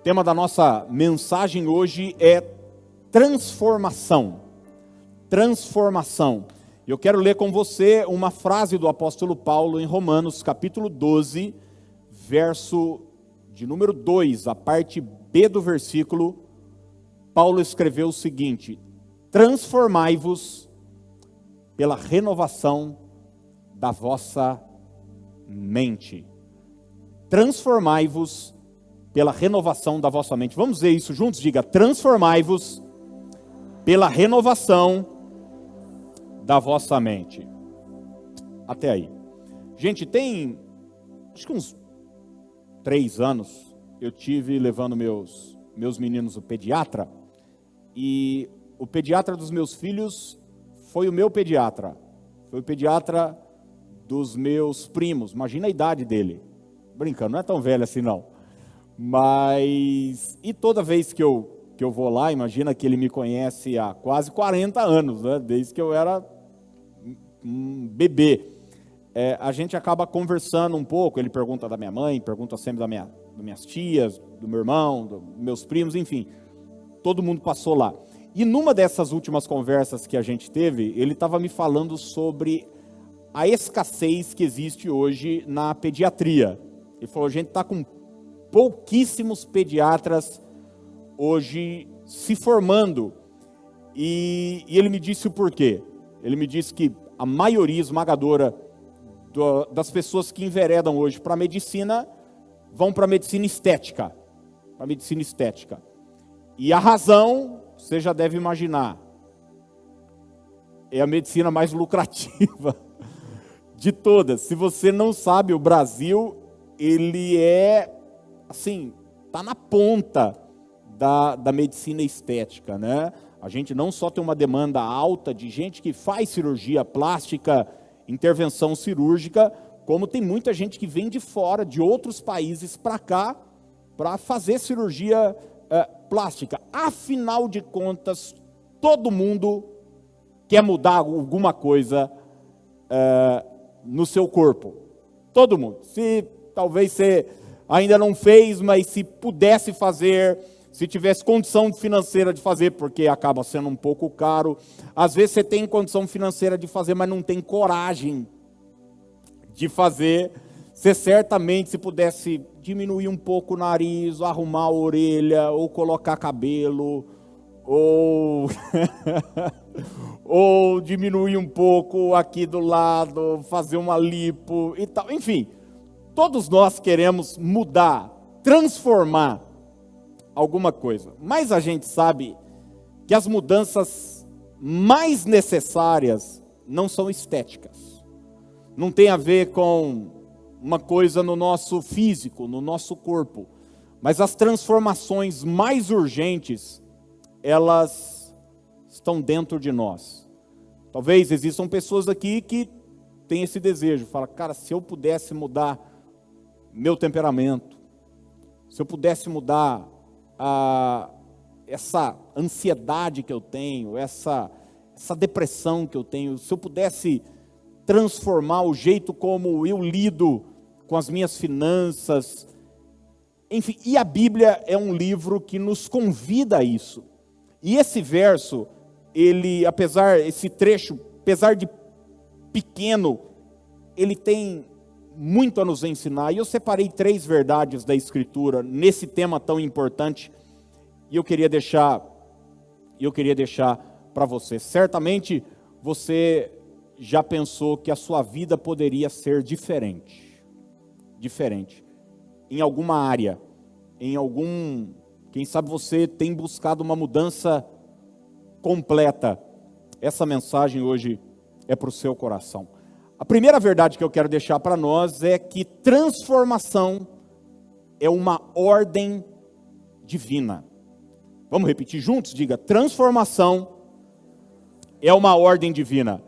tema da nossa mensagem hoje é transformação. Transformação. Eu quero ler com você uma frase do apóstolo Paulo em Romanos, capítulo 12, verso de número 2, a parte B do versículo. Paulo escreveu o seguinte: transformai-vos pela renovação da vossa mente. Transformai-vos pela renovação da vossa mente. Vamos ver isso juntos? Diga: transformai-vos pela renovação da vossa mente. Até aí. Gente, tem acho que uns 3 anos, eu tive levando meus meninos ao pediatra, e o pediatra dos meus filhos foi o meu pediatra. Foi o pediatra dos meus primos. Imagina a idade dele. Brincando, não é tão velho assim não. Mas, e toda vez que eu vou lá, imagina que ele me conhece há quase 40 anos, né? Desde que eu era um bebê. A gente acaba conversando um pouco, ele pergunta da minha mãe, pergunta sempre das minhas tias, do meu irmão, dos meus primos, enfim. Todo mundo passou lá. E numa dessas últimas conversas que a gente teve, ele estava me falando sobre a escassez que existe hoje na pediatria. Ele falou: a gente está com pouquíssimos pediatras hoje se formando. E ele me disse o porquê. Ele me disse que a maioria esmagadora das pessoas que enveredam hoje para a medicina vão para a medicina estética. Para a medicina estética. E a razão, você já deve imaginar, é a medicina mais lucrativa de todas. Se você não sabe, o Brasil, ele é, assim, está na ponta da medicina estética, né? A gente não só tem uma demanda alta de gente que faz cirurgia plástica, intervenção cirúrgica, como tem muita gente que vem de fora, de outros países para cá, para fazer cirurgia plástica. Afinal de contas, todo mundo quer mudar alguma coisa no seu corpo. Todo mundo. Se talvez você ainda não fez, mas se pudesse fazer, se tivesse condição financeira de fazer, porque acaba sendo um pouco caro. Às vezes você tem condição financeira de fazer, mas não tem coragem de fazer. Você certamente, se pudesse diminuir um pouco o nariz, ou arrumar a orelha, ou colocar cabelo, ou ou diminuir um pouco aqui do lado, fazer uma lipo e tal. Enfim, todos nós queremos mudar, transformar alguma coisa. Mas a gente sabe que as mudanças mais necessárias não são estéticas. Não tem a ver com uma coisa no nosso físico, no nosso corpo. Mas as transformações mais urgentes, elas estão dentro de nós. Talvez existam pessoas aqui que têm esse desejo. Fala: cara, se eu pudesse mudar meu temperamento, se eu pudesse mudar essa ansiedade que eu tenho, essa depressão que eu tenho, se eu pudesse transformar o jeito como eu lido com as minhas finanças, enfim. E a Bíblia é um livro que nos convida a isso. E esse verso, esse trecho, apesar de pequeno, ele tem muito a nos ensinar. E eu separei 3 verdades da Escritura nesse tema tão importante, e eu queria deixar para você. Certamente você já pensou que a sua vida poderia ser diferente em alguma área, quem sabe você tem buscado uma mudança completa. Essa mensagem hoje é para o seu coração. A primeira verdade que eu quero deixar para nós é que transformação é uma ordem divina. Vamos repetir juntos? Diga: transformação é uma ordem divina.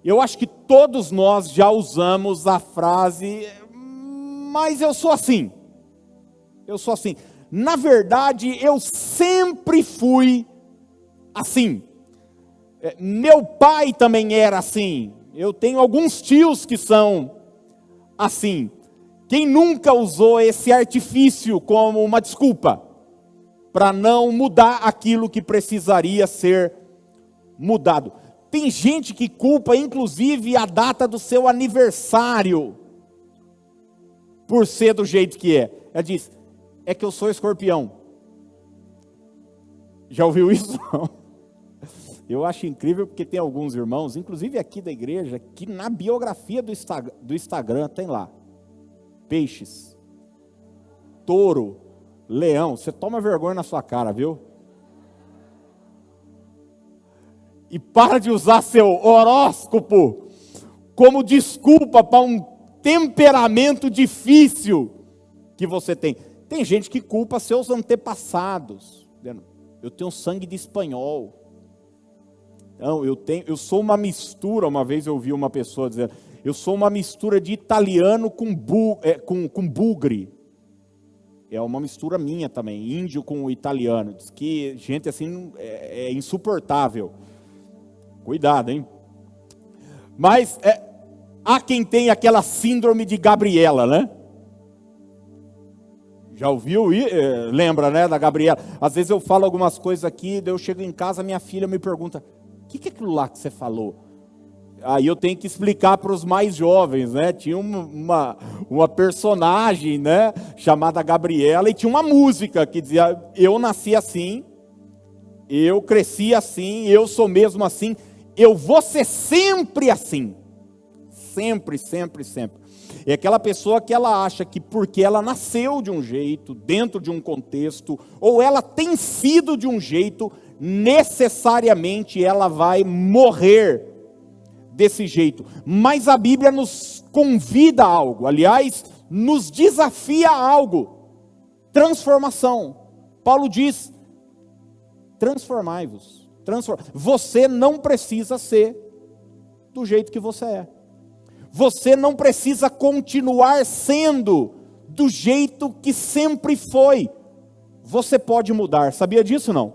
Eu acho que todos nós já usamos a frase: mas eu sou assim. Eu sou assim. Na verdade, eu sempre fui assim. Meu pai também era assim. Eu tenho alguns tios que são assim. Quem nunca usou esse artifício como uma desculpa para não mudar aquilo que precisaria ser mudado? Tem gente que culpa inclusive a data do seu aniversário por ser do jeito que é. Ela diz, é que eu sou escorpião. Já ouviu isso? Eu acho incrível porque tem alguns irmãos, inclusive aqui da igreja, que na biografia do Instagram tem lá, peixes, touro, leão. Você toma vergonha na sua cara, viu? E para de usar seu horóscopo como desculpa para um temperamento difícil que você tem. Tem gente que culpa seus antepassados. Eu tenho sangue de espanhol. Não, eu sou uma mistura. Uma vez eu ouvi uma pessoa dizer, eu sou uma mistura de italiano com bugre. É uma mistura minha também, índio com italiano. Diz que gente assim é insuportável. Cuidado, hein? Mas há quem tem aquela síndrome de Gabriela, né? Já ouviu? Lembra, né, da Gabriela? Às vezes eu falo algumas coisas aqui, daí eu chego em casa, minha filha me pergunta, o que é aquilo lá que você falou? Aí eu tenho que explicar para os mais jovens, né? Tinha uma personagem, né, chamada Gabriela, e tinha uma música que dizia, eu nasci assim, eu cresci assim, eu sou mesmo assim, eu vou ser sempre assim. Sempre, sempre, sempre. É aquela pessoa que ela acha que porque ela nasceu de um jeito, dentro de um contexto, ou ela tem sido de um jeito, necessariamente ela vai morrer desse jeito. Mas a Bíblia nos convida a algo, aliás, nos desafia a algo. Transformação. Paulo diz, transformai-vos. Você não precisa ser do jeito que você é. Você não precisa continuar sendo do jeito que sempre foi. Você pode mudar. Sabia disso, não?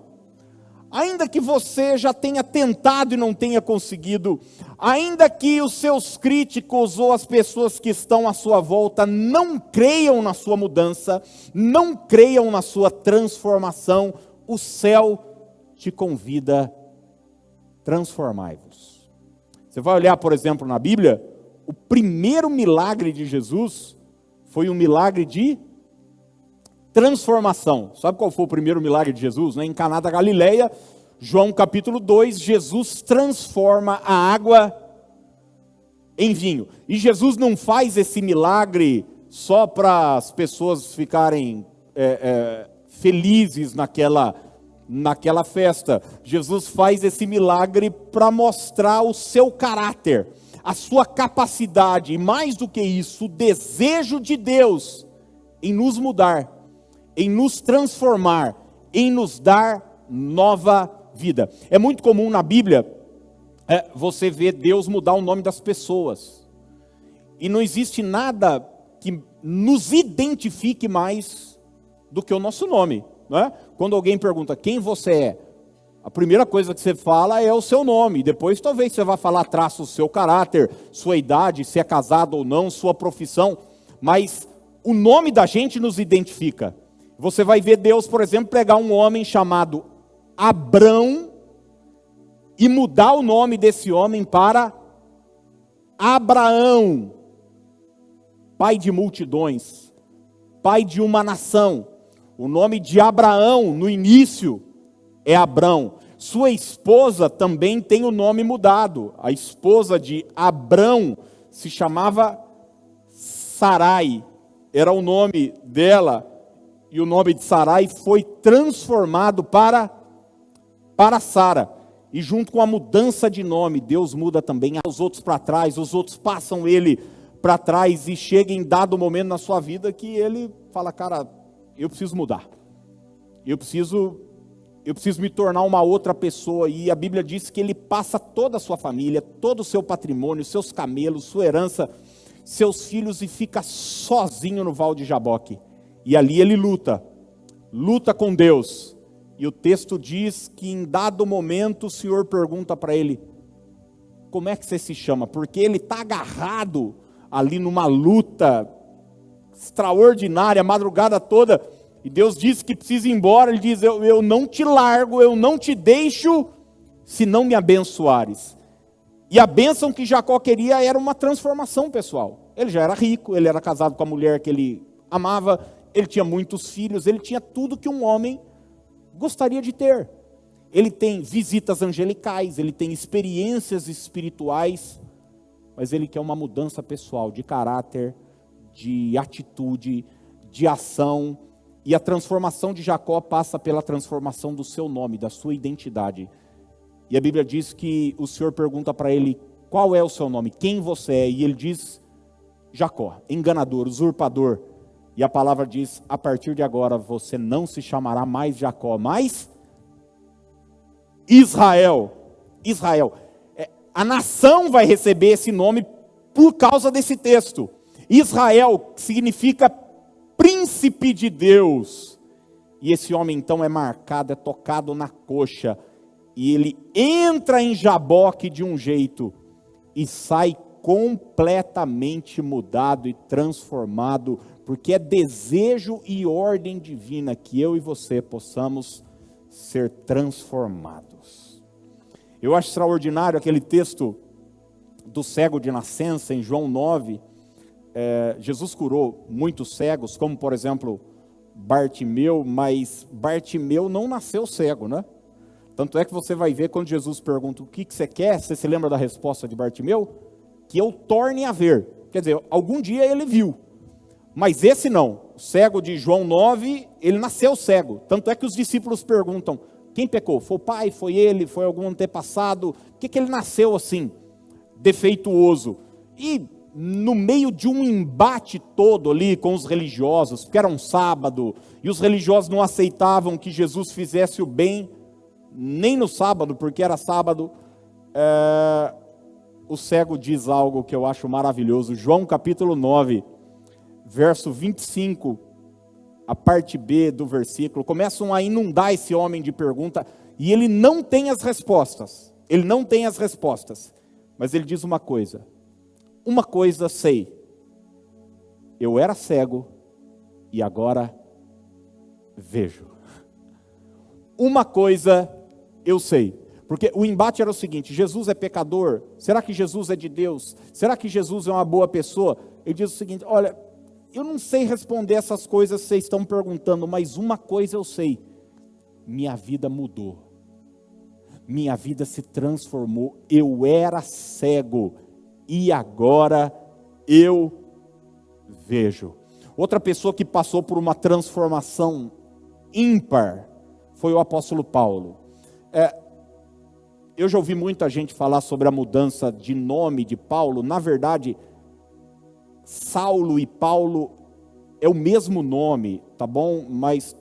Ainda que você já tenha tentado e não tenha conseguido, ainda que os seus críticos ou as pessoas que estão à sua volta não creiam na sua mudança, não creiam na sua transformação, o céu te convida, transformai-vos. Você vai olhar, por exemplo, na Bíblia, o primeiro milagre de Jesus foi um milagre de transformação. Sabe qual foi o primeiro milagre de Jesus? Em Caná da Galileia, João capítulo 2, Jesus transforma a água em vinho. E Jesus não faz esse milagre só para as pessoas ficarem felizes naquela festa. Jesus faz esse milagre para mostrar o seu caráter, a sua capacidade, e mais do que isso, o desejo de Deus em nos mudar, em nos transformar, em nos dar nova vida. É muito comum na Bíblia você ver Deus mudar o nome das pessoas. E não existe nada que nos identifique mais do que o nosso nome, não é? Quando alguém pergunta quem você é, a primeira coisa que você fala é o seu nome. Depois talvez você vá falar traços do seu caráter, sua idade, se é casado ou não, sua profissão. Mas o nome da gente nos identifica. Você vai ver Deus, por exemplo, pegar um homem chamado Abrão e mudar o nome desse homem para Abraão, pai de multidões, pai de uma nação. O nome de Abraão no início é Abrão. Sua esposa também tem o nome mudado. A esposa de Abrão se chamava Sarai. Era o nome dela. E o nome de Sarai foi transformado para Sara. E junto com a mudança de nome, Deus muda também os outros para trás. Os outros passam ele para trás. E chega em dado momento na sua vida que ele fala, cara, eu preciso mudar. Eu preciso me tornar uma outra pessoa. E a Bíblia diz que ele passa toda a sua família, todo o seu patrimônio, seus camelos, sua herança, seus filhos, e fica sozinho no Val de Jaboque. E ali ele luta com Deus. E o texto diz que em dado momento o Senhor pergunta para ele, como é que você se chama? Porque ele está agarrado ali numa luta extraordinária, a madrugada toda, e Deus diz que precisa ir embora. Ele diz: eu não te largo, eu não te deixo, se não me abençoares. E a bênção que Jacó queria era uma transformação pessoal. Ele já era rico, ele era casado com a mulher que ele amava, ele tinha muitos filhos, ele tinha tudo que um homem gostaria de ter. Ele tem visitas angelicais, ele tem experiências espirituais, mas ele quer uma mudança pessoal, de caráter, de atitude, de ação. E a transformação de Jacó passa pela transformação do seu nome, da sua identidade. E a Bíblia diz que o Senhor pergunta para ele: qual é o seu nome? Quem você é? E ele diz: Jacó, enganador, usurpador. E a palavra diz: a partir de agora você não se chamará mais Jacó, mas Israel. Israel. A nação vai receber esse nome por causa desse texto. Israel significa príncipe de Deus. E esse homem então é marcado, é tocado na coxa. E ele entra em Jaboque de um jeito e sai completamente mudado e transformado, porque é desejo e ordem divina que eu e você possamos ser transformados. Eu acho extraordinário aquele texto do cego de nascença em João 9. Jesus curou muitos cegos, como por exemplo Bartimeu, mas Bartimeu não nasceu cego, né? Tanto é que você vai ver quando Jesus pergunta: o que você quer? Você se lembra da resposta de Bartimeu? Que eu torne a ver. Quer dizer, algum dia ele viu, mas esse não. O cego de João 9, ele nasceu cego. Tanto é que os discípulos perguntam: quem pecou? Foi o pai? Foi ele? Foi algum antepassado? Por que ele nasceu assim, defeituoso? E no meio de um embate todo ali com os religiosos, porque era um sábado, e os religiosos não aceitavam que Jesus fizesse o bem, nem no sábado, porque era sábado, o cego diz algo que eu acho maravilhoso. João capítulo 9, verso 25, a parte B do versículo, começam a inundar esse homem de pergunta, e ele não tem as respostas, mas ele diz uma coisa sei, eu era cego, e agora vejo. Uma coisa eu sei, porque o embate era o seguinte: Jesus é pecador? Será que Jesus é de Deus? Será que Jesus é uma boa pessoa? Ele diz o seguinte: olha, eu não sei responder essas coisas que vocês estão perguntando, mas uma coisa eu sei: minha vida mudou, minha vida se transformou. Eu era cego e agora eu vejo. Outra pessoa que passou por uma transformação ímpar foi o apóstolo Paulo. Eu já ouvi muita gente falar sobre a mudança de nome de Paulo. Na verdade, Saulo e Paulo é o mesmo nome, tá bom? Mas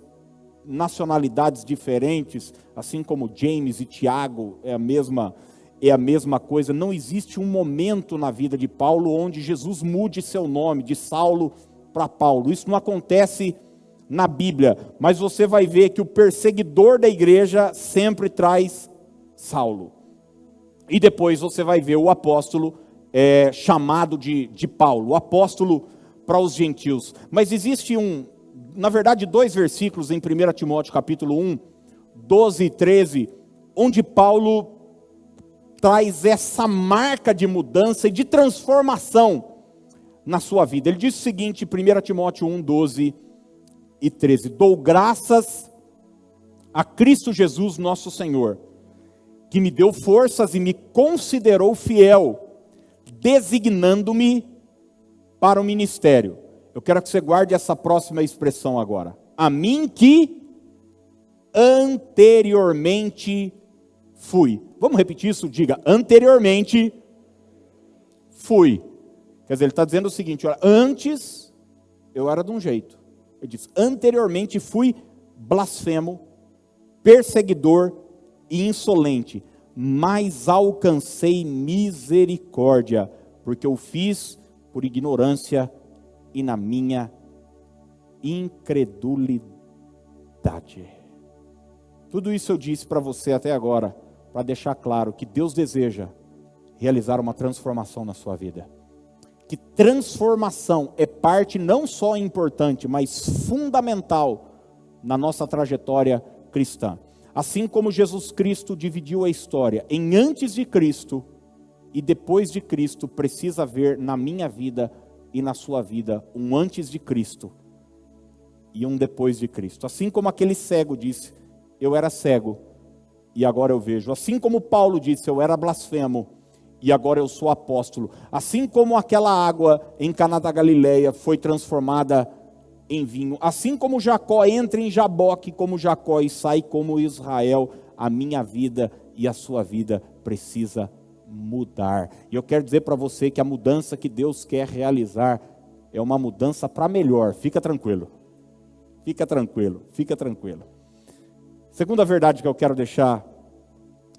nacionalidades diferentes, assim como James e Tiago é a mesma coisa. Não existe um momento na vida de Paulo onde Jesus mude seu nome de Saulo para Paulo. Isso não acontece na Bíblia, mas você vai ver que o perseguidor da igreja sempre traz Saulo. E depois você vai ver o apóstolo chamado de Paulo, o apóstolo para os gentios. Mas existe na verdade, 2 versículos em 1 Timóteo capítulo 1, 12 e 13, onde Paulo traz essa marca de mudança e de transformação na sua vida. Ele diz o seguinte, 1 Timóteo 1, 12 e 13: dou graças a Cristo Jesus nosso Senhor, que me deu forças e me considerou fiel, designando-me para o ministério. Eu quero que você guarde essa próxima expressão agora. A mim que anteriormente fui. Vamos repetir isso? Diga: anteriormente fui. Quer dizer, ele está dizendo o seguinte: olha, antes eu era de um jeito. Ele diz: anteriormente fui blasfemo, perseguidor e insolente, mas alcancei misericórdia, porque eu fiz por ignorância e na minha incredulidade. Tudo isso eu disse para você até agora, para deixar claro que Deus deseja realizar uma transformação na sua vida. que transformação é parte não só importante, mas fundamental na nossa trajetória cristã. Assim como Jesus Cristo dividiu a história em antes de Cristo e depois de Cristo, precisa haver na minha vida e na sua vida um antes de Cristo e um depois de Cristo. Assim como aquele cego disse, eu era cego e agora eu vejo. Assim como Paulo disse, eu era blasfemo e agora eu sou apóstolo. Assim como aquela água em Caná da Galileia foi transformada em vinho. Assim como Jacó entra em Jaboque como Jacó e sai como Israel, a minha vida e a sua vida precisa mudar. E eu quero dizer para você que a mudança que Deus quer realizar é uma mudança para melhor. Fica tranquilo. Fica tranquilo. Fica tranquilo. Segunda verdade que eu quero deixar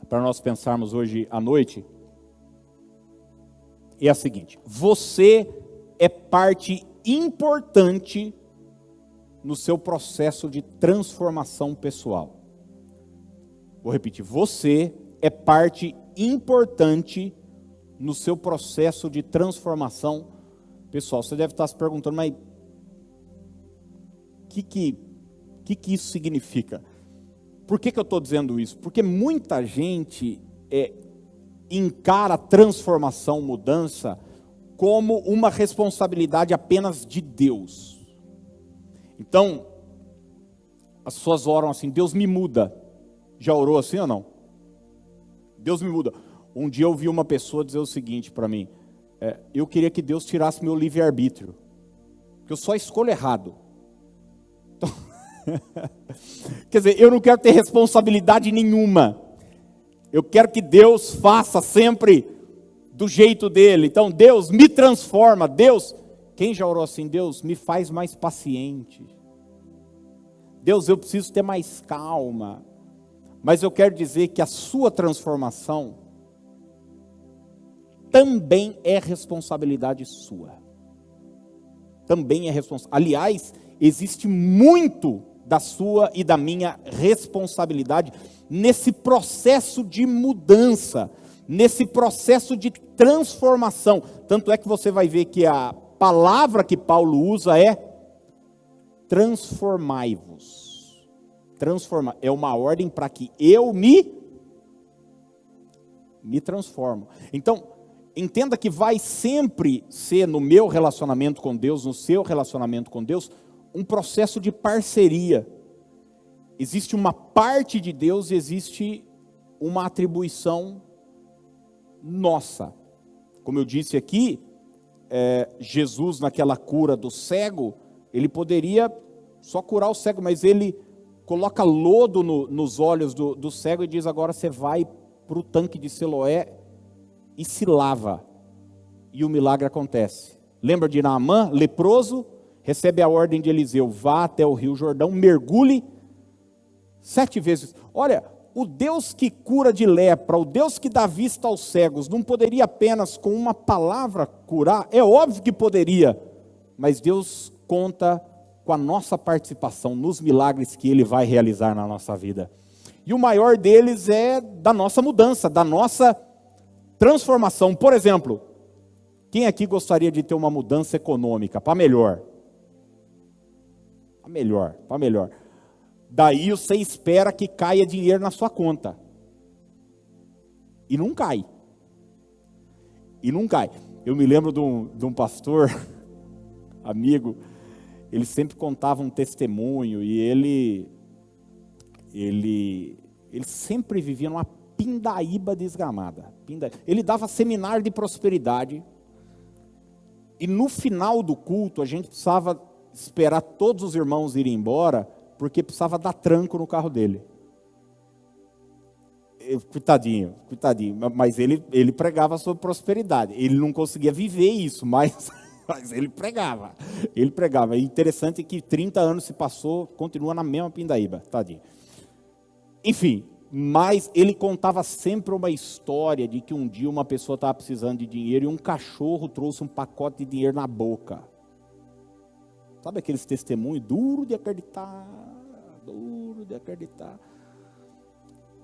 para nós pensarmos hoje à noite é a seguinte: você é parte importante no seu processo de transformação pessoal. Vou repetir, você é parte importante no seu processo de transformação pessoal. Você deve estar se perguntando, mas o que isso significa? Por que eu estou dizendo isso? Porque muita gente encara a transformação, mudança, como uma responsabilidade apenas de Deus. Então, as pessoas oram assim, Deus me muda. Já orou assim ou não? Deus me muda. Um dia eu ouvi uma pessoa dizer o seguinte para mim, eu queria que Deus tirasse meu livre-arbítrio, porque eu só escolho errado. Então, quer dizer, eu não quero ter responsabilidade nenhuma. Eu quero que Deus faça sempre do jeito dele. Então, Deus me transforma. Deus, quem já orou assim? Deus me faz mais paciente. Deus, eu preciso ter mais calma. Mas eu quero dizer que a sua transformação também é responsabilidade sua. Também é responsabilidade. Aliás, existe muito da sua e da minha responsabilidade nesse processo de mudança, nesse processo de transformação. Tanto é que você vai ver que a palavra que Paulo usa é transformai-vos. Transformar é uma ordem para que eu me transformo. Então, entenda que vai sempre ser no meu relacionamento com Deus, no seu relacionamento com Deus, um processo de parceria. Existe uma parte de Deus e existe uma atribuição nossa. Como eu disse aqui, Jesus naquela cura do cego, ele poderia só curar o cego, mas ele coloca lodo nos olhos do cego e diz, agora você vai para o tanque de Siloé e se lava. E o milagre acontece. Lembra de Naamã, leproso, recebe a ordem de Eliseu, vá até o rio Jordão, mergulhe 7 vezes. Olha, o Deus que cura de lepra, o Deus que dá vista aos cegos, não poderia apenas com uma palavra curar? É óbvio que poderia, mas Deus conta com a nossa participação nos milagres que Ele vai realizar na nossa vida. E o maior deles é da nossa mudança, da nossa transformação. Por exemplo, quem aqui gostaria de ter uma mudança econômica para melhor? Para melhor. Daí você espera que caia dinheiro na sua conta. E não cai. Eu me lembro de um pastor, amigo, ele sempre contava um testemunho e ele sempre vivia numa pindaíba desgramada. Ele dava seminário de prosperidade e no final do culto a gente precisava esperar todos os irmãos irem embora porque precisava dar tranco no carro dele. Coitadinho, mas ele pregava sobre prosperidade. Ele não conseguia viver isso, mas ele pregava. É interessante que 30 anos se passou, continua na mesma pindaíba, tadinho. Enfim, mas ele contava sempre uma história de que um dia uma pessoa estava precisando de dinheiro e um cachorro trouxe um pacote de dinheiro na boca. Sabe aqueles testemunhos duro de acreditar?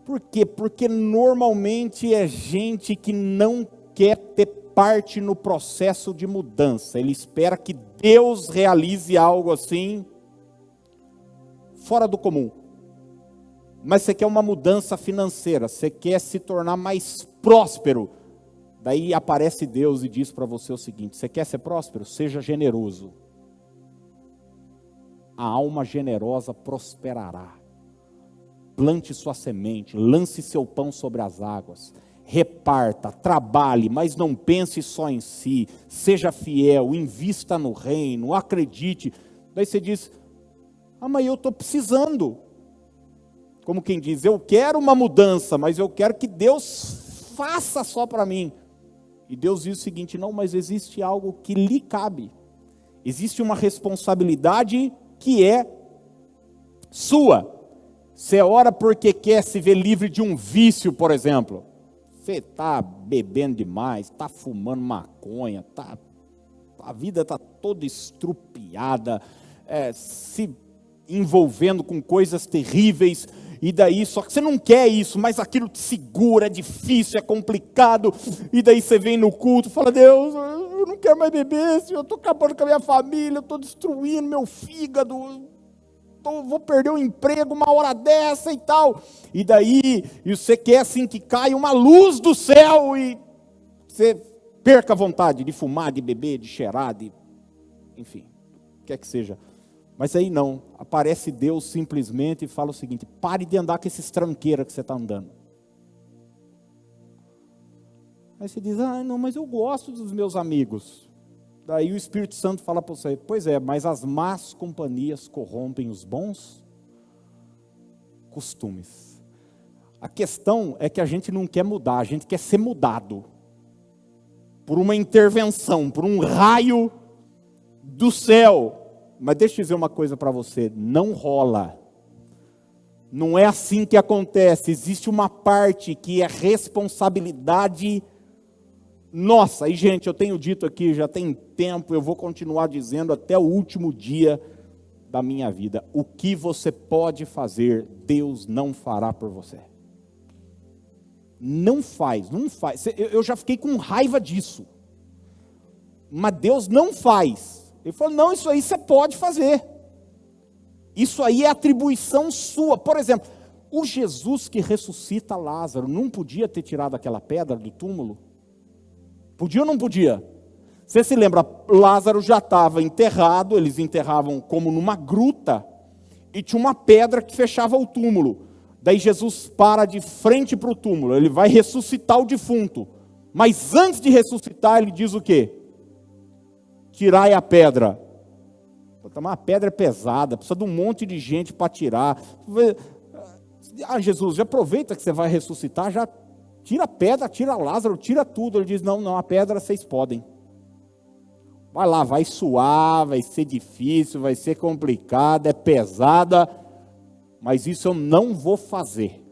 Por quê? Porque normalmente é gente que não quer ter parte no processo de mudança. Ele espera que Deus realize algo assim, fora do comum. Mas você quer uma mudança financeira, você quer se tornar mais próspero. Daí aparece Deus e diz para você o seguinte: você quer ser próspero? Seja generoso. A alma generosa prosperará. Plante sua semente, lance seu pão sobre as águas, reparta, trabalhe, mas não pense só em si, seja fiel, invista no reino, acredite. Daí você diz: mas eu estou precisando. Como quem diz, eu quero uma mudança, mas eu quero que Deus faça só para mim. E Deus diz o seguinte: não, mas existe algo que lhe cabe. Existe uma responsabilidade que é sua. Você ora porque quer se ver livre de um vício, por exemplo. Você está bebendo demais, está fumando maconha, a vida está toda estrupiada, se envolvendo com coisas terríveis, e daí, só que você não quer isso, mas aquilo te segura, é difícil, é complicado, e daí você vem no culto e fala: Deus, eu não quero mais beber, Senhor, eu estou acabando com a minha família, eu estou destruindo meu fígado, vou perder o emprego uma hora dessa e tal. E daí, você quer assim que caia uma luz do céu e você perca a vontade de fumar, de beber, de cheirar, enfim, o que é que seja. Mas aí não, aparece Deus simplesmente e fala o seguinte: pare de andar com esses tranqueiras que você está andando. Aí você diz: não, mas eu gosto dos meus amigos. Daí o Espírito Santo fala para você: pois é, mas as más companhias corrompem os bons costumes. A questão é que a gente não quer mudar, a gente quer ser mudado. Por uma intervenção, por um raio do céu. Mas deixa eu dizer uma coisa para você: não rola. Não é assim que acontece. Existe uma parte que é responsabilidade nossa. E gente, eu tenho dito aqui, já tem tempo, eu vou continuar dizendo até o último dia da minha vida: o que você pode fazer, Deus não fará por você. Não faz. Eu já fiquei com raiva disso. Mas Deus não faz. Ele falou: não, isso aí você pode fazer. Isso aí é atribuição sua. Por exemplo, o Jesus que ressuscita Lázaro não podia ter tirado aquela pedra do túmulo? Podia ou não podia? Você se lembra, Lázaro já estava enterrado, eles enterravam como numa gruta, e tinha uma pedra que fechava o túmulo. Daí Jesus para de frente para o túmulo, ele vai ressuscitar o defunto. Mas antes de ressuscitar, ele diz o quê? Tirai a pedra. Uma pedra é pesada, precisa de um monte de gente para tirar. Jesus, já aproveita que você vai ressuscitar, já tira a pedra, tira Lázaro, tira tudo. Ele diz: não, a pedra vocês podem. Vai lá, vai suar, vai ser difícil, vai ser complicado, é pesada, mas isso eu não vou fazer.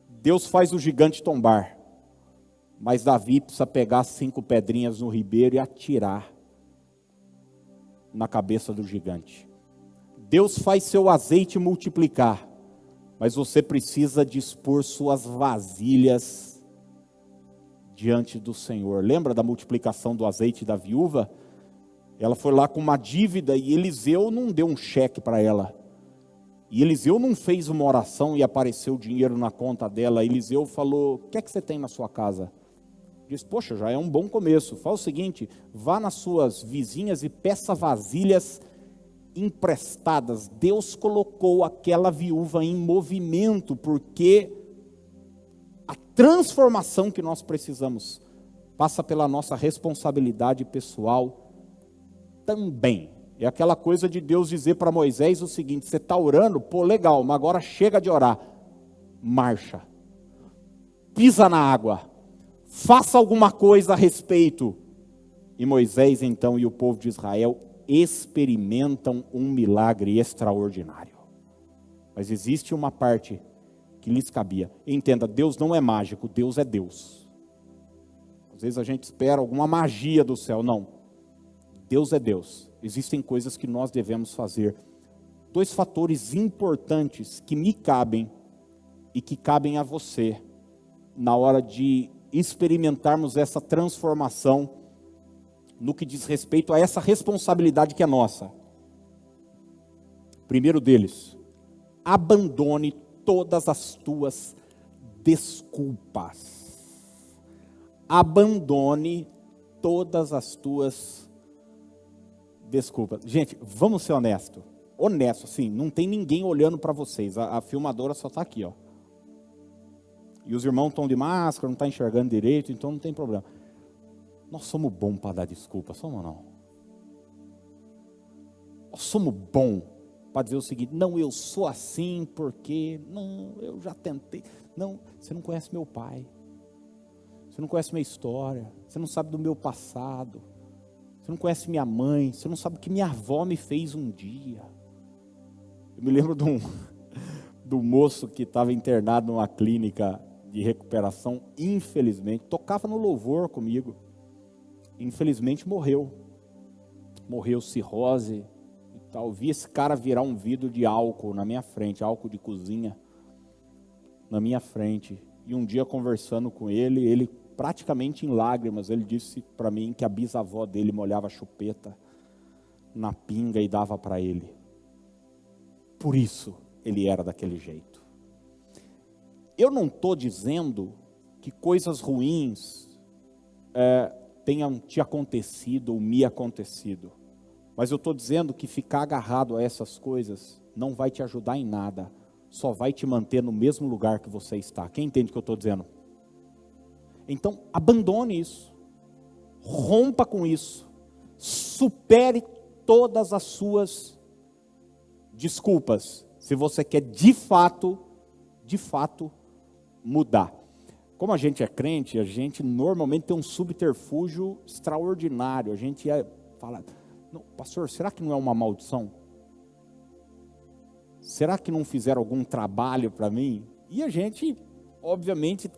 Deus faz o gigante tombar. Mas Davi precisa pegar 5 pedrinhas no ribeiro e atirar na cabeça do gigante. Deus faz seu azeite multiplicar, mas você precisa dispor suas vasilhas diante do Senhor. Lembra da multiplicação do azeite da viúva? Ela foi lá com uma dívida e Eliseu não deu um cheque para ela. E Eliseu não fez uma oração e apareceu o dinheiro na conta dela. Eliseu falou: o que é que você tem na sua casa? Diz: poxa, já é um bom começo. Faz o seguinte: vá nas suas vizinhas e peça vasilhas emprestadas. Deus colocou aquela viúva em movimento, porque a transformação que nós precisamos passa pela nossa responsabilidade pessoal também. É aquela coisa de Deus dizer para Moisés o seguinte: você está orando? Pô, legal, mas agora chega de orar. Marcha. Pisa na água. Faça alguma coisa a respeito. E Moisés então e o povo de Israel experimentam um milagre extraordinário. Mas existe uma parte que lhes cabia. Entenda, Deus não é mágico, Deus é Deus. Às vezes a gente espera alguma magia do céu. Não. Deus é Deus. Existem coisas que nós devemos fazer. 2 fatores importantes que me cabem e que cabem a você na hora de experimentarmos essa transformação no que diz respeito a essa responsabilidade que é nossa. Primeiro deles, abandone todas as tuas desculpas. Abandone todas as tuas desculpas. Gente, vamos ser honestos. Honesto, assim, não tem ninguém olhando para vocês. A filmadora só está aqui, ó. E os irmãos estão de máscara, não estão enxergando direito, então não tem problema. Nós somos bons para dar desculpa, somos ou não? Nós somos bons para dizer o seguinte: não, eu sou assim porque, não, eu já tentei. Não, você não conhece meu pai. Você não conhece minha história. Você não sabe do meu passado. Você não conhece minha mãe. Você não sabe o que minha avó me fez um dia. Eu me lembro do moço que estava internado numa clínica de recuperação, infelizmente, tocava no louvor comigo. Infelizmente morreu. Morreu cirrose e tal. Vi esse cara virar um vidro de álcool na minha frente, álcool de cozinha, na minha frente. E um dia conversando com ele praticamente em lágrimas, ele disse para mim que a bisavó dele molhava a chupeta na pinga e dava para ele. Por isso ele era daquele jeito. Eu não estou dizendo que coisas ruins tenham te acontecido ou me acontecido. Mas eu estou dizendo que ficar agarrado a essas coisas não vai te ajudar em nada. Só vai te manter no mesmo lugar que você está. Quem entende o que eu estou dizendo? Então, abandone isso. Rompa com isso. Supere todas as suas desculpas. Se você quer de fato mudar. Como a gente é crente, a gente normalmente tem um subterfúgio extraordinário. A gente fala: não, pastor, será que não é uma maldição? Será que não fizeram algum trabalho para mim? E a gente, obviamente,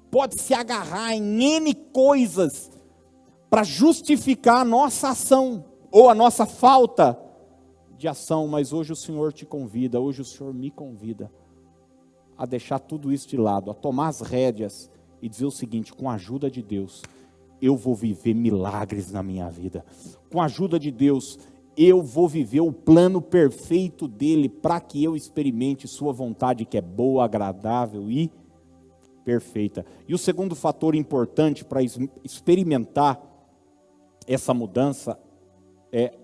pode se agarrar em N coisas para justificar a nossa ação ou a nossa falta de ação. Mas hoje o Senhor te convida, hoje o Senhor me convida a deixar tudo isso de lado, a tomar as rédeas e dizer o seguinte: com a ajuda de Deus, eu vou viver milagres na minha vida. Com a ajuda de Deus, eu vou viver o plano perfeito dele para que eu experimente sua vontade, que é boa, agradável e perfeita. E o segundo fator importante para experimentar essa mudança é: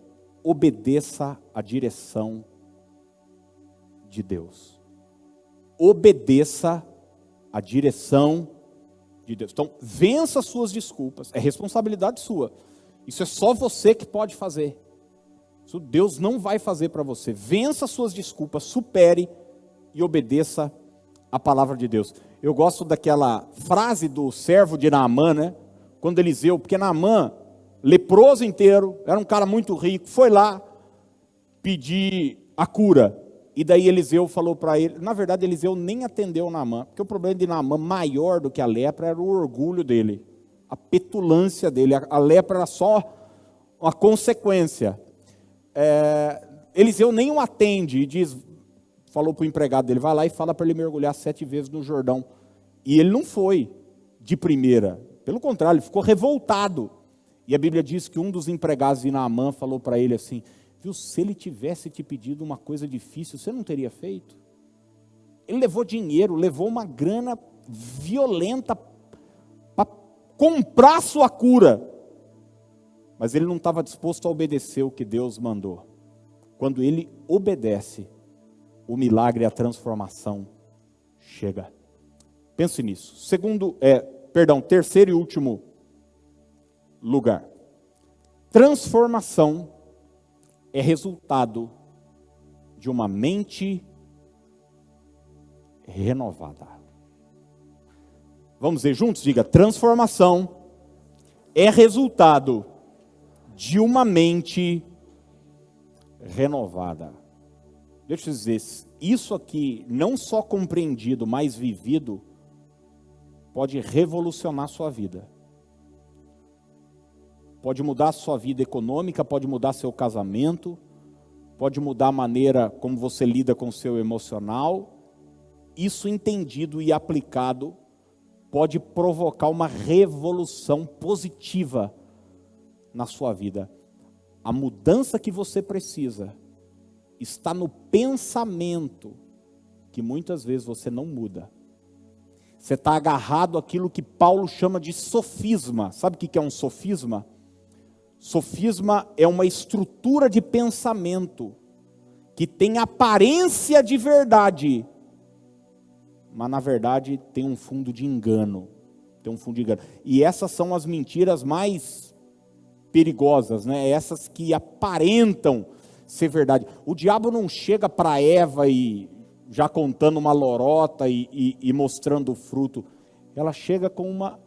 obedeça à direção de Deus. Obedeça à direção de Deus. Então, vença as suas desculpas. É responsabilidade sua. Isso é só você que pode fazer. Isso Deus não vai fazer para você. Vença as suas desculpas, supere e obedeça à palavra de Deus. Eu gosto daquela frase do servo de Naamã, né? Quando Eliseu, porque Naamã, leproso inteiro, era um cara muito rico, foi lá pedir a cura. E daí Eliseu falou para ele, na verdade Eliseu nem atendeu Naamã, porque o problema de Naamã, maior do que a lepra, era o orgulho dele, a petulância dele. A lepra era só uma consequência. Eliseu nem o atende e falou para o empregado dele: vai lá e fala para ele mergulhar 7 vezes no Jordão. E ele não foi de primeira, pelo contrário, ele ficou revoltado. E a Bíblia diz que um dos empregados de Naamã falou para ele assim: viu, se ele tivesse te pedido uma coisa difícil, você não teria feito? Ele levou dinheiro, levou uma grana violenta para comprar sua cura. Mas ele não estava disposto a obedecer o que Deus mandou. Quando ele obedece, o milagre e a transformação chega. Pense nisso. Terceiro e último lugar. Transformação é resultado de uma mente renovada. Vamos dizer juntos? Diga: transformação é resultado de uma mente renovada. Deixa eu dizer, isso aqui, não só compreendido, mas vivido, pode revolucionar a sua vida. Pode mudar a sua vida econômica, pode mudar seu casamento, pode mudar a maneira como você lida com o seu emocional. Isso entendido e aplicado pode provocar uma revolução positiva na sua vida. A mudança que você precisa está no pensamento, que muitas vezes você não muda. Você está agarrado àquilo que Paulo chama de sofisma. Sabe o que é um sofisma? Sofisma é uma estrutura de pensamento que tem aparência de verdade, mas na verdade tem um fundo de engano. E essas são as mentiras mais perigosas, né? Essas que aparentam ser verdade. O diabo não chega para Eva e já contando uma lorota e mostrando o fruto. Ela chega com uma...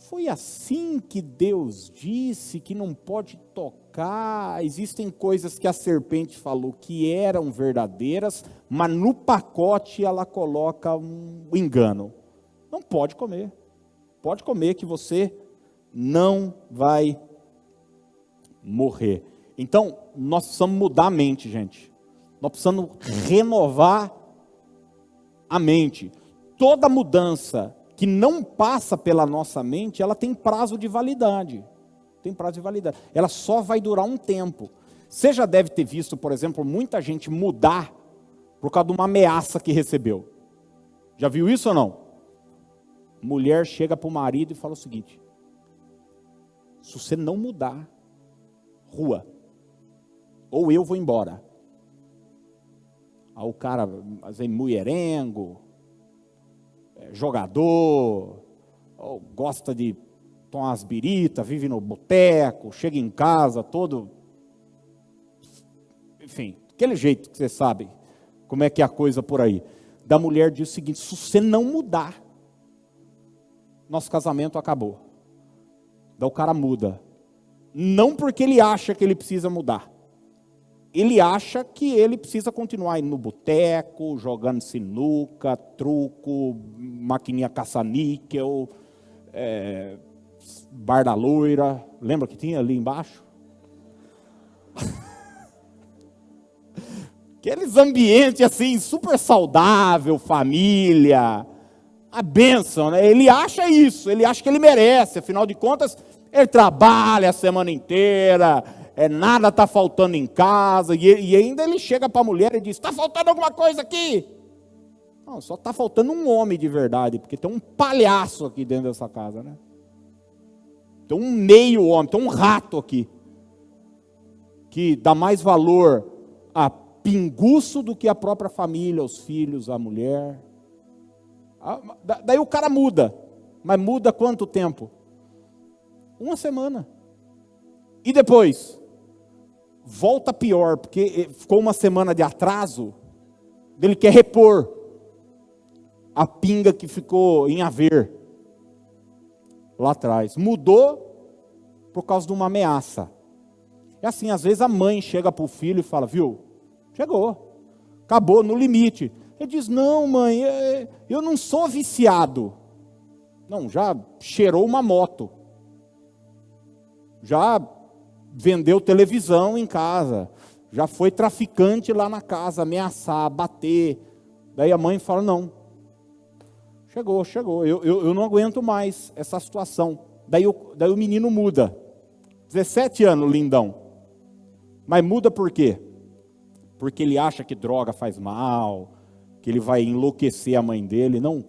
Foi assim que Deus disse que não pode tocar. Existem coisas que a serpente falou que eram verdadeiras, mas no pacote ela coloca um engano. Não pode comer. Pode comer que você não vai morrer. Então, nós precisamos mudar a mente, gente. Nós precisamos renovar a mente. Toda mudança que não passa pela nossa mente, ela tem prazo de validade. Ela só vai durar um tempo. Você já deve ter visto, por exemplo, muita gente mudar por causa de uma ameaça que recebeu. Já viu isso ou não? Mulher chega para o marido e fala o seguinte: se você não mudar, rua, ou eu vou embora. Aí o cara, mulherengo, jogador, gosta de tomar umas biritas, vive no boteco, chega em casa todo, enfim, aquele jeito que você sabe como é que é a coisa por aí. Da mulher diz o seguinte: se você não mudar, nosso casamento acabou. Daí o cara muda, não porque ele acha que ele precisa mudar, ele acha que ele precisa continuar indo no boteco, jogando sinuca, truco, maquininha caça-níquel, bar da loira. Lembra que tinha ali embaixo? Aqueles ambientes assim, super saudável, família, a bênção, né? Ele acha isso, ele acha que ele merece. Afinal de contas, ele trabalha a semana inteira, nada está faltando em casa, e ainda ele chega para a mulher e diz: está faltando alguma coisa aqui? Não, só está faltando um homem de verdade, porque tem um palhaço aqui dentro dessa casa, né? Tem um meio homem, tem um rato aqui, que dá mais valor a pinguço do que a própria família, os filhos, a mulher. Daí o cara muda, mas muda quanto tempo? Uma semana. E depois volta pior, porque ficou uma semana de atraso, ele quer repor a pinga que ficou em haver lá atrás. Mudou por causa de uma ameaça. É assim, às vezes a mãe chega para o filho e fala: viu, chegou, acabou, no limite. Ele diz: não, mãe, eu não sou viciado. Não, já cheirou uma moto, já vendeu televisão em casa, já foi traficante lá na casa, ameaçar, bater. Daí a mãe fala: não, chegou, eu não aguento mais essa situação. Daí o menino muda, 17 anos, lindão, mas muda por quê? Porque ele acha que droga faz mal, que ele vai enlouquecer a mãe dele. Não,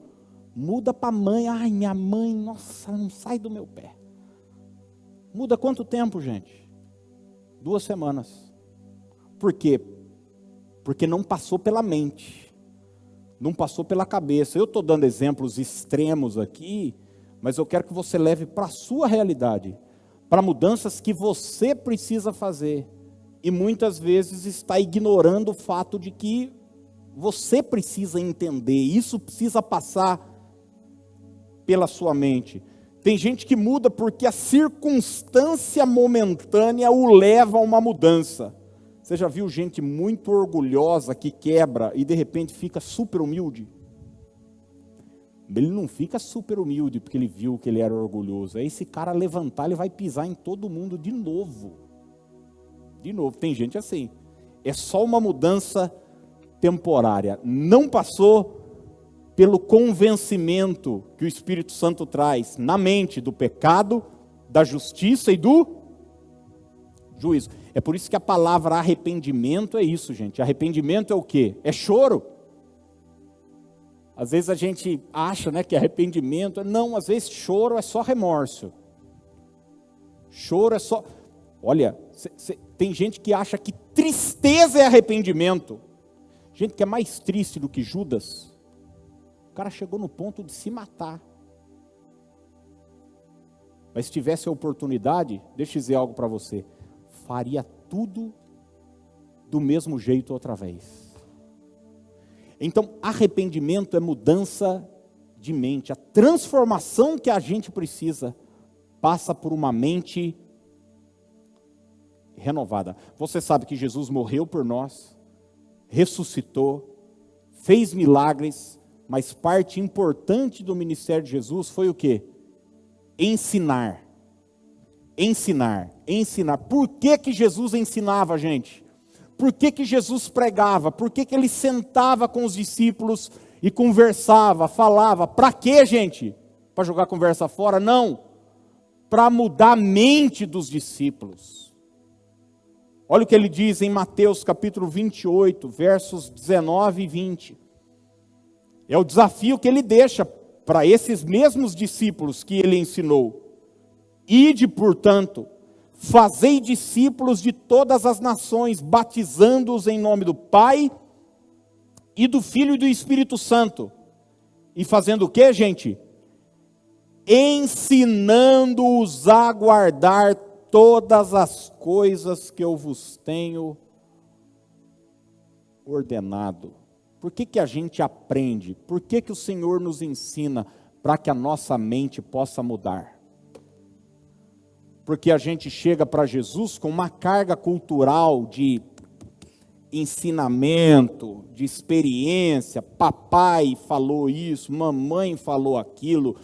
muda para a mãe. Ai, minha mãe, nossa, não sai do meu pé. Muda quanto tempo, gente? 2 semanas. Por quê? Porque não passou pela mente, não passou pela cabeça. Eu estou dando exemplos extremos aqui, mas eu quero que você leve para a sua realidade, para mudanças que você precisa fazer, e muitas vezes está ignorando o fato de que você precisa entender, isso precisa passar pela sua mente. Tem gente que muda porque a circunstância momentânea o leva a uma mudança. Você já viu gente muito orgulhosa que quebra e de repente fica super humilde? Ele não fica super humilde porque ele viu que ele era orgulhoso. Aí esse cara levantar, ele vai pisar em todo mundo de novo. De novo, tem gente assim. É só uma mudança temporária. Não passou pelo convencimento que o Espírito Santo traz na mente do pecado, da justiça e do juízo. É por isso que a palavra arrependimento é isso, gente. Arrependimento é o quê? É choro. Às vezes a gente acha, né, que arrependimento... Não, às vezes choro é só remorso. Choro é só... Olha, tem gente que acha que tristeza é arrependimento. Gente que é mais triste do que Judas. O cara chegou no ponto de se matar. Mas se tivesse a oportunidade, deixa eu dizer algo para você, faria tudo do mesmo jeito outra vez. Então, arrependimento é mudança de mente. A transformação que a gente precisa passa por uma mente renovada. Você sabe que Jesus morreu por nós, ressuscitou, fez milagres, mas parte importante do ministério de Jesus foi o quê? Ensinar. Por que Jesus ensinava, gente? Por que Jesus pregava? Por que ele sentava com os discípulos e conversava, falava? Para quê, gente? Para jogar a conversa fora? Não. Para mudar a mente dos discípulos. Olha o que ele diz em Mateus capítulo 28, versos 19 e 20. É o desafio que ele deixa para esses mesmos discípulos que ele ensinou. Ide, portanto, fazei discípulos de todas as nações, batizando-os em nome do Pai, e do Filho e do Espírito Santo. E fazendo o que, gente? Ensinando-os a guardar todas as coisas que eu vos tenho ordenado. Por que a gente aprende? Por que o Senhor nos ensina? Para que a nossa mente possa mudar. Porque a gente chega para Jesus com uma carga cultural de ensinamento, de experiência. Papai falou isso, mamãe falou aquilo,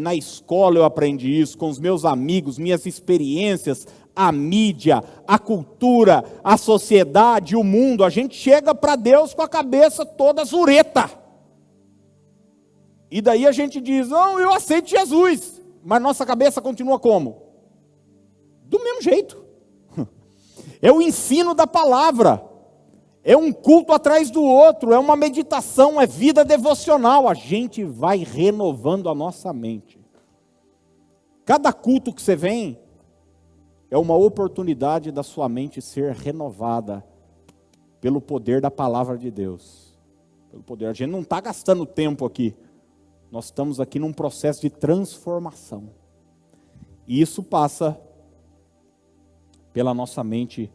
na escola eu aprendi isso, com os meus amigos, minhas experiências, a mídia, a cultura, a sociedade, o mundo. A gente chega para Deus com a cabeça toda zureta. E daí a gente diz, não, eu aceito Jesus. Mas nossa cabeça continua como? Do mesmo jeito. É o ensino da palavra. É um culto atrás do outro. É uma meditação, é vida devocional. A gente vai renovando a nossa mente. Cada culto que você vem é uma oportunidade da sua mente ser renovada pelo poder da palavra de Deus. Pelo poder. A gente não está gastando tempo aqui. Nós estamos aqui num processo de transformação. E isso passa pela nossa mente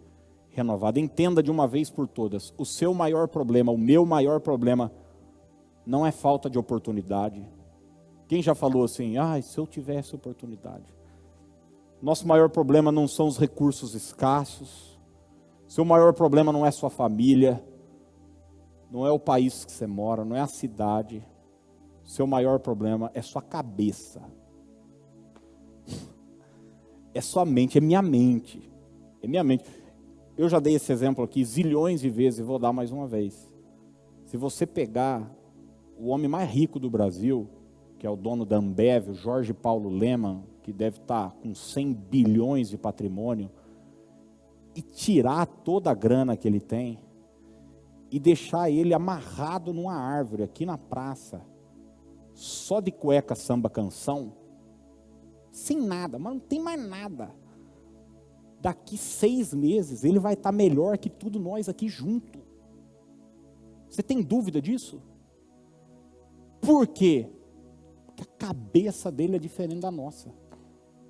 renovada. Entenda de uma vez por todas, o seu maior problema, o meu maior problema, não é falta de oportunidade. Quem já falou assim, se eu tivesse oportunidade. Nosso maior problema não são os recursos escassos. Seu maior problema não é sua família, não é o país que você mora, não é a cidade. Seu maior problema é sua cabeça. É sua mente, é minha mente. É minha mente. Eu já dei esse exemplo aqui zilhões de vezes e vou dar mais uma vez. Se você pegar o homem mais rico do Brasil, que é o dono da Ambev, o Jorge Paulo Lemann, que deve estar com 100 bilhões de patrimônio, e tirar toda a grana que ele tem, e deixar ele amarrado numa árvore aqui na praça, só de cueca, samba, canção, sem nada, mas não tem mais nada. Daqui 6 meses, ele vai estar melhor que tudo nós aqui junto. Você tem dúvida disso? Por quê? Porque a cabeça dele é diferente da nossa.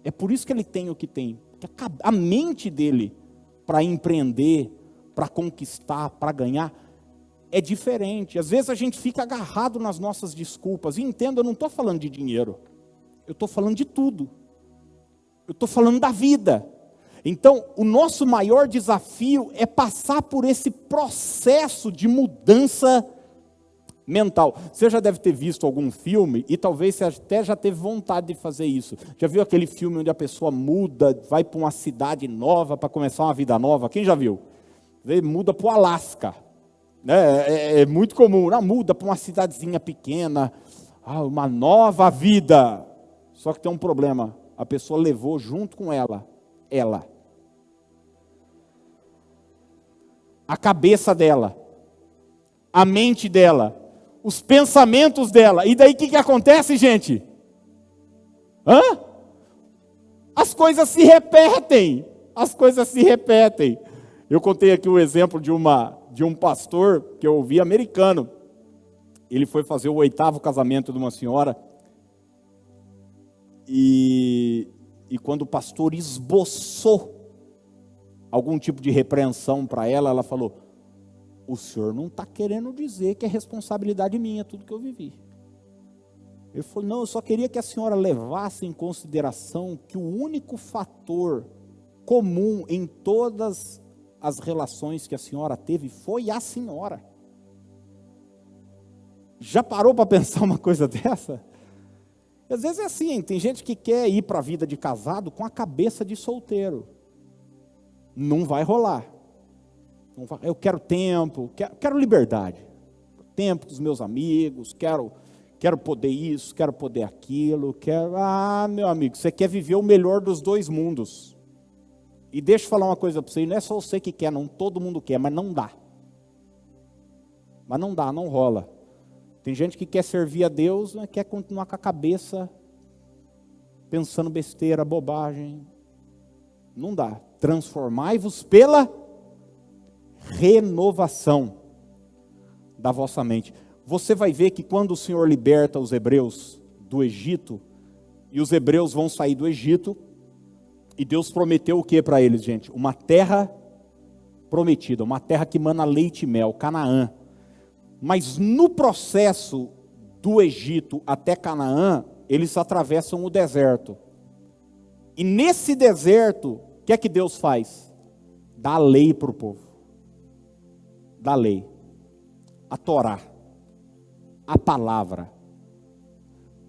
É por isso que ele tem o que tem. Porque a mente dele, para empreender, para conquistar, para ganhar, é diferente. Às vezes a gente fica agarrado nas nossas desculpas. E entenda, eu não estou falando de dinheiro. Eu estou falando de tudo. Eu estou falando da vida. Então, o nosso maior desafio é passar por esse processo de mudança mental. Você já deve ter visto algum filme, e talvez você até já teve vontade de fazer isso. Já viu aquele filme onde a pessoa muda, vai para uma cidade nova para começar uma vida nova? Quem já viu? Muda para o Alasca. É muito comum, muda para uma cidadezinha pequena, uma nova vida. Só que tem um problema, a pessoa levou junto com ela, a cabeça dela, a mente dela, os pensamentos dela. E daí o que acontece, gente? As coisas se repetem. Eu contei aqui o exemplo de um pastor que eu ouvi americano. Ele foi fazer o 8º casamento de uma senhora. E quando o pastor esboçou algum tipo de repreensão para ela, ela falou: o senhor não está querendo dizer que é responsabilidade minha tudo que eu vivi. Ele falou: não, eu só queria que a senhora levasse em consideração que o único fator comum em todas as relações que a senhora teve foi a senhora. Já parou para pensar uma coisa dessa? Às vezes é assim, tem gente que quer ir para a vida de casado com a cabeça de solteiro. Não vai rolar. Eu quero tempo, quero liberdade. Tempo com os meus amigos, quero poder isso, quero poder aquilo, meu amigo, você quer viver o melhor dos dois mundos. E deixa eu falar uma coisa para você, não é só você que quer, não, todo mundo quer, mas não dá. Não rola. Tem gente que quer servir a Deus, mas quer continuar com a cabeça pensando besteira, bobagem. Não dá. Transformai-vos pela renovação da vossa mente. Você vai ver que quando o Senhor liberta os hebreus do Egito, e os hebreus vão sair do Egito, e Deus prometeu o que para eles, gente? Uma terra prometida, uma terra que mana leite e mel, Canaã. Mas no processo do Egito até Canaã, eles atravessam o deserto. E nesse deserto, o que é que Deus faz? Dá a lei para o povo. Dá a lei. A Torá. A palavra.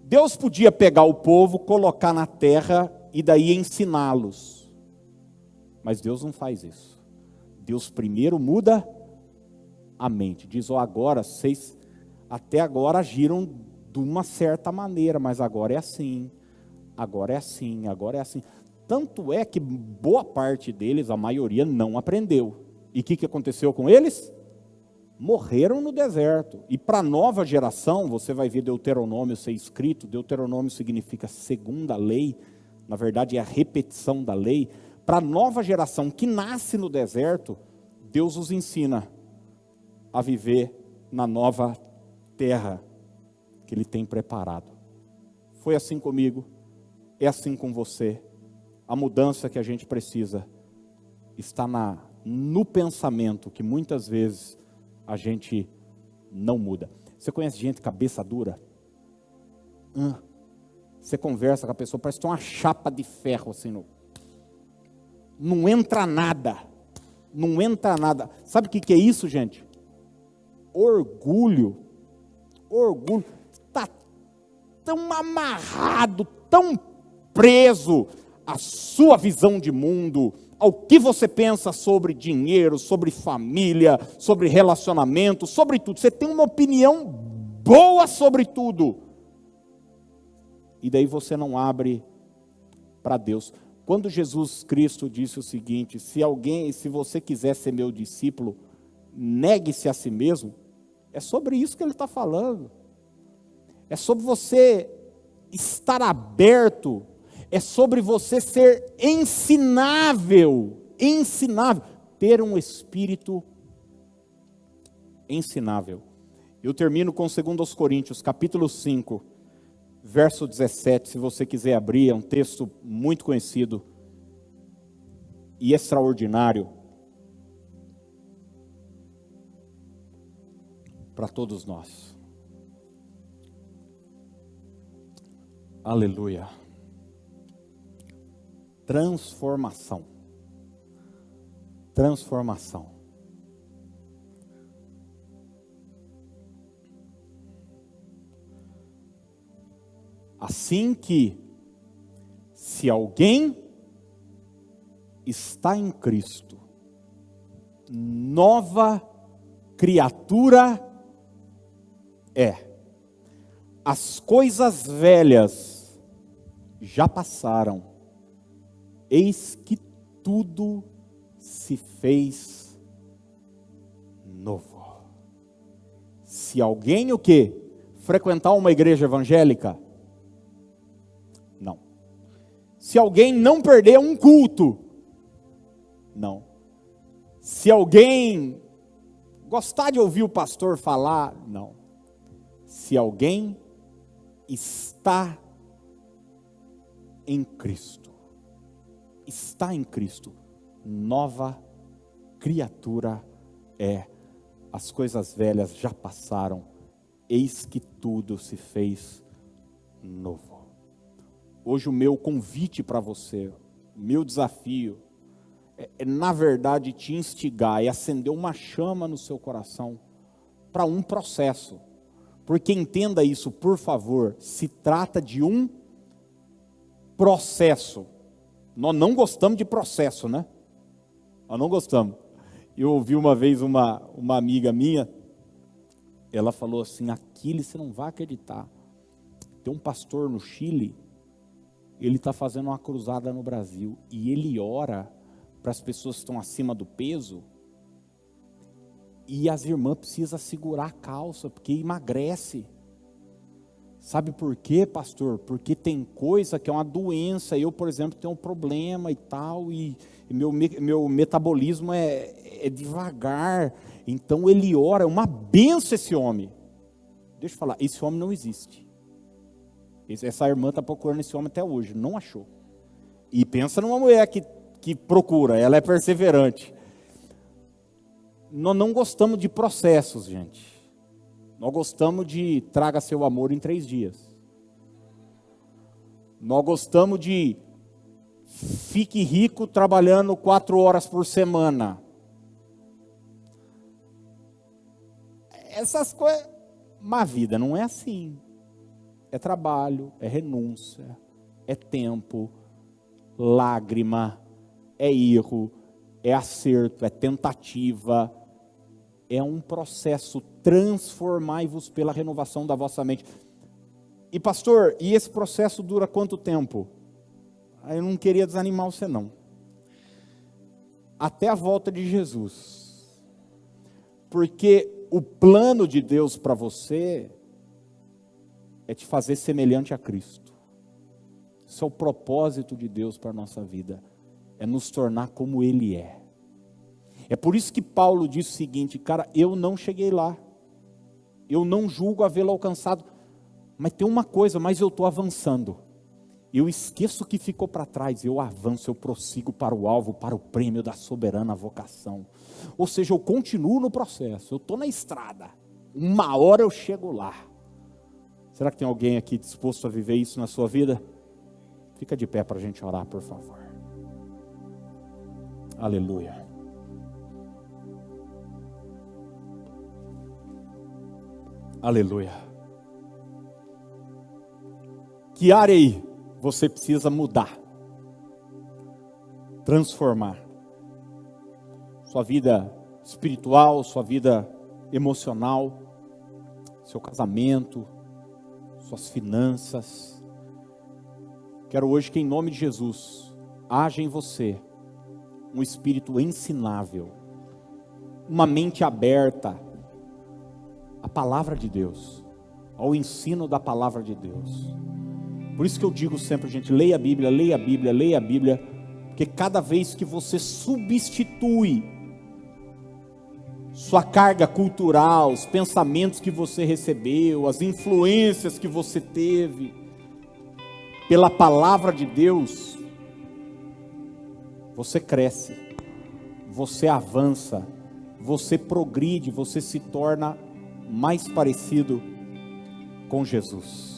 Deus podia pegar o povo, colocar na terra e daí ensiná-los. Mas Deus não faz isso. Deus primeiro muda a mente. Diz: agora vocês até agora agiram de uma certa maneira, mas agora é assim. Agora é assim, agora é assim. Tanto é que boa parte deles, a maioria, não aprendeu. E o que aconteceu com eles? Morreram no deserto. E para a nova geração, você vai ver Deuteronômio ser escrito. Deuteronômio significa segunda lei. Na verdade é a repetição da lei. Para a nova geração que nasce no deserto, Deus os ensina a viver na nova terra que Ele tem preparado. Foi assim comigo, é assim com você. A mudança que a gente precisa está no pensamento, que muitas vezes a gente não muda. Você conhece gente cabeça dura? Você conversa com a pessoa, parece que tem uma chapa de ferro assim, não entra nada. Não entra nada. Sabe o que é isso, gente? Orgulho. Está tão amarrado, tão preso à sua visão de mundo, ao que você pensa sobre dinheiro, sobre família, sobre relacionamento, sobre tudo. Você tem uma opinião boa sobre tudo. E daí você não abre para Deus. Quando Jesus Cristo disse o seguinte: se você quiser ser meu discípulo, negue-se a si mesmo. É sobre isso que ele está falando. É sobre você estar aberto. É sobre você ser ensinável. Ter um espírito ensinável. Eu termino com 2 Coríntios, capítulo 5, verso 17. Se você quiser abrir, é um texto muito conhecido e extraordinário para todos nós. Aleluia. Transformação. Assim que, se alguém está em Cristo, nova criatura é. As coisas velhas já passaram, eis que tudo se fez novo. Se alguém o quê? Frequentar uma igreja evangélica? Não. Se alguém não perder um culto? Não. Se alguém gostar de ouvir o pastor falar? Não. Se alguém está em Cristo, nova criatura é. As coisas velhas já passaram, eis que tudo se fez novo. Hoje o meu convite para você, o meu desafio, na verdade te instigar e acender uma chama no seu coração para um processo. Porque entenda isso, por favor, se trata de um processo. Nós não gostamos de processo, né? Nós não gostamos. Eu ouvi uma vez uma amiga minha, ela falou assim: Aquiles, você não vai acreditar, tem um pastor no Chile, ele está fazendo uma cruzada no Brasil, e ele ora para as pessoas que estão acima do peso, e as irmãs precisam segurar a calça, porque emagrece. Sabe por quê, pastor? Porque tem coisa que é uma doença. Eu, por exemplo, tenho um problema e tal, e meu metabolismo é devagar. Então ele ora, é uma benção esse homem. Deixa eu falar, esse homem não existe. Essa irmã está procurando esse homem até hoje, não achou. E pensa numa mulher que procura, ela é perseverante. Nós não gostamos de processos, gente. Nós gostamos de traga seu amor em 3 dias. Nós gostamos de fique rico trabalhando 4 horas por semana. Essas coisas. Mas a vida não é assim. É trabalho, é renúncia, é tempo, lágrima, é erro, é acerto, é tentativa. É um processo, transformai-vos pela renovação da vossa mente. E pastor, e esse processo dura quanto tempo? Eu não queria desanimar você não. Até a volta de Jesus. Porque o plano de Deus para você é te fazer semelhante a Cristo. Isso é o propósito de Deus para a nossa vida. É nos tornar como Ele é. É por isso que Paulo diz o seguinte: cara, eu não cheguei lá, eu não julgo havê-lo alcançado, mas tem uma coisa, mas eu estou avançando, eu esqueço o que ficou para trás, eu avanço, eu prossigo para o alvo, para o prêmio da soberana vocação. Ou seja, eu continuo no processo, eu estou na estrada, uma hora eu chego lá. Será que tem alguém aqui disposto a viver isso na sua vida? Fica de pé para a gente orar, por favor. Aleluia. Aleluia. Que área aí você precisa mudar, transformar? Sua vida espiritual, sua vida emocional, seu casamento, suas finanças. Quero hoje que em nome de Jesus haja em você um espírito ensinável, uma mente aberta à palavra de Deus, ao ensino da palavra de Deus. Por isso que eu digo sempre, gente, leia a Bíblia, leia a Bíblia, leia a Bíblia, porque cada vez que você substitui sua carga cultural, os pensamentos que você recebeu, as influências que você teve, pela palavra de Deus, você cresce, você avança, você progride, você se torna mais parecido com Jesus.